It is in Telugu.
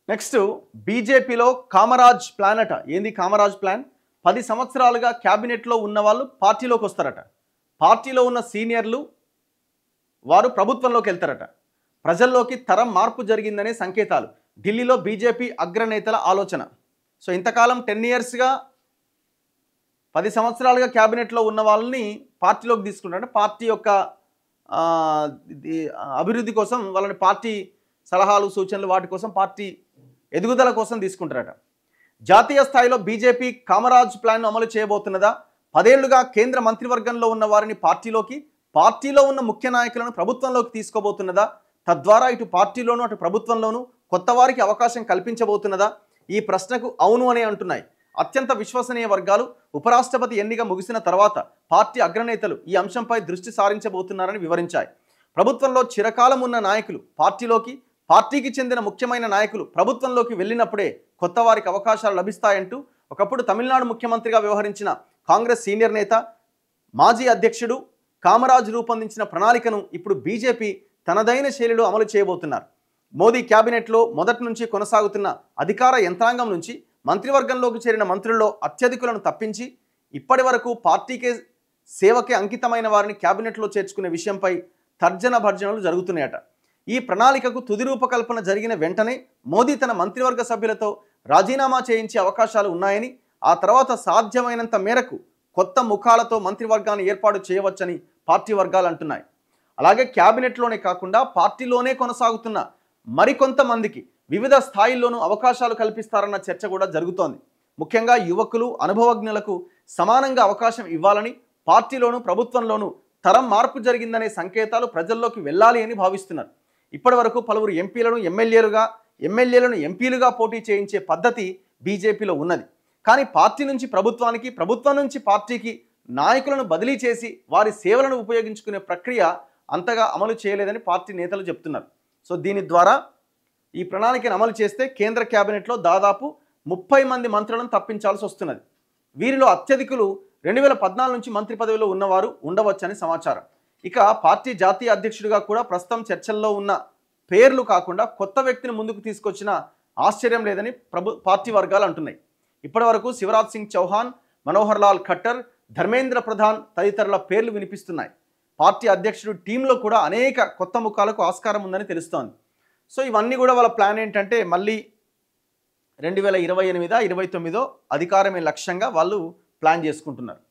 నెక్స్ట్ బీజేపీలో కామరాజ్ ప్లాన్ అట. ఏంది కామరాజ్ ప్లాన్? 10 సంవత్సరాలుగా క్యాబినెట్లో ఉన్న వాళ్ళు పార్టీలోకి వస్తారట. పార్టీలో ఉన్న సీనియర్లు వారు ప్రభుత్వంలోకి వెళ్తారట. ప్రజల్లోకి తరం మార్పు జరిగిందనే సంకేతాలు. ఢిల్లీలో బీజేపీ అగ్రనేతల ఆలోచన. సో ఇంతకాలం 10 ఇయర్స్గా 10 సంవత్సరాలుగా క్యాబినెట్లో ఉన్న వాళ్ళని పార్టీలోకి తీసుకుంటారంటే పార్టీ యొక్క అభివృద్ధి కోసం వాళ్ళని పార్టీ సలహాలు సూచనలు వాటి కోసం పార్టీ ఎదుగుదల కోసం తీసుకుంటారట. జాతీయ స్థాయిలో బీజేపీ కామరాజ్ ప్లాన్ను అమలు చేయబోతున్నదా? 10 ఏళ్లుగా కేంద్ర మంత్రివర్గంలో ఉన్న వారిని పార్టీలో ఉన్న ముఖ్య నాయకులను ప్రభుత్వంలోకి తీసుకోబోతున్నదా? తద్వారా ఇటు పార్టీలోనూ అటు ప్రభుత్వంలోనూ కొత్త వారికి అవకాశం కల్పించబోతున్నదా? ఈ ప్రశ్నకు అవును అనే అంటున్నాయి. అత్యంత విశ్వసనీయ వర్గాలు ఉపరాష్ట్రపతి ఎన్నిక ముగిసిన తర్వాత పార్టీ అగ్రనేతలు ఈ అంశంపై దృష్టి సారించబోతున్నారని వివరించాయి. ప్రభుత్వంలో చిరకాలం ఉన్న నాయకులు పార్టీకి చెందిన ముఖ్యమైన నాయకులు ప్రభుత్వంలోకి వెళ్ళినప్పుడే కొత్త వారికి అవకాశాలు లభిస్తాయంటూ ఒకప్పుడు తమిళనాడు ముఖ్యమంత్రిగా వ్యవహరించిన కాంగ్రెస్ సీనియర్ నేత మాజీ అధ్యక్షుడు కామరాజ్ రూపొందించిన ప్రణాళికను ఇప్పుడు బీజేపీ తనదైన శైలిలో అమలు చేయబోతున్నారు. మోదీ క్యాబినెట్లో మొదటి నుంచి కొనసాగుతున్న అధికార యంత్రాంగం నుంచి మంత్రివర్గంలోకి చేరిన మంత్రుల్లో అత్యధికులను తప్పించి ఇప్పటి వరకు పార్టీకే సేవకే అంకితమైన వారిని క్యాబినెట్లో చేర్చుకునే విషయంపై తర్జన భర్జనలు జరుగుతున్నాయట. ఈ ప్రణాళికకు తుది రూపకల్పన జరిగిన వెంటనే మోదీ తన మంత్రివర్గ సభ్యులతో రాజీనామా చేయించే అవకాశాలు ఉన్నాయని, ఆ తర్వాత సాధ్యమైనంత మేరకు కొత్త ముఖాలతో మంత్రివర్గాన్ని ఏర్పాటు చేయవచ్చని పార్టీ వర్గాలు అంటున్నాయి. అలాగే క్యాబినెట్లోనే కాకుండా పార్టీలోనే కొనసాగుతున్న మరికొంతమందికి వివిధ స్థాయిల్లోనూ అవకాశాలు కల్పిస్తారన్న చర్చ కూడా జరుగుతోంది. ముఖ్యంగా యువకులు, అనుభవజ్ఞులకు సమానంగా అవకాశం ఇవ్వాలని, పార్టీలోనూ ప్రభుత్వంలోనూ తరం మార్పు జరిగిందనే సంకేతాలు ప్రజల్లోకి వెళ్ళాలి అని భావిస్తున్నారు. ఇప్పటి వరకు పలువురు ఎంపీలను ఎమ్మెల్యేలను ఎంపీలుగా పోటీ చేయించే పద్ధతి బీజేపీలో ఉన్నది. కానీ పార్టీ నుంచి ప్రభుత్వానికి, ప్రభుత్వం నుంచి పార్టీకి నాయకులను బదిలీ చేసి వారి సేవలను ఉపయోగించుకునే ప్రక్రియ అంతగా అమలు చేయలేదని పార్టీ నేతలు చెప్తున్నారు. సో దీని ద్వారా ఈ ప్రణాళికను అమలు చేస్తే కేంద్ర క్యాబినెట్లో దాదాపు 30 మంది మంత్రులను తప్పించాల్సి వస్తున్నది. వీరిలో అత్యధికులు 2014 నుంచి మంత్రి పదవిలో ఉన్నవారు ఉండవచ్చని సమాచారం. ఇక పార్టీ జాతీయ అధ్యక్షుడిగా కూడా ప్రస్తుతం చర్చల్లో ఉన్న పేర్లు కాకుండా కొత్త వ్యక్తిని ముందుకు తీసుకొచ్చిన ఆశ్చర్యం లేదని పార్టీ వర్గాలు అంటున్నాయి. ఇప్పటి వరకు శివరాజ్ సింగ్ చౌహాన్, మనోహర్ లాల్ ఖట్టర్, ధర్మేంద్ర ప్రధాన్ తదితరుల పేర్లు వినిపిస్తున్నాయి. పార్టీ అధ్యక్షుడు టీంలో కూడా అనేక కొత్త ముఖాలకు ఆస్కారం ఉందని తెలుస్తోంది. సో ఇవన్నీ కూడా వాళ్ళ ప్లాన్ ఏంటంటే మళ్ళీ 2028-29 అధికారమే లక్ష్యంగా వాళ్ళు ప్లాన్ చేసుకుంటున్నారు.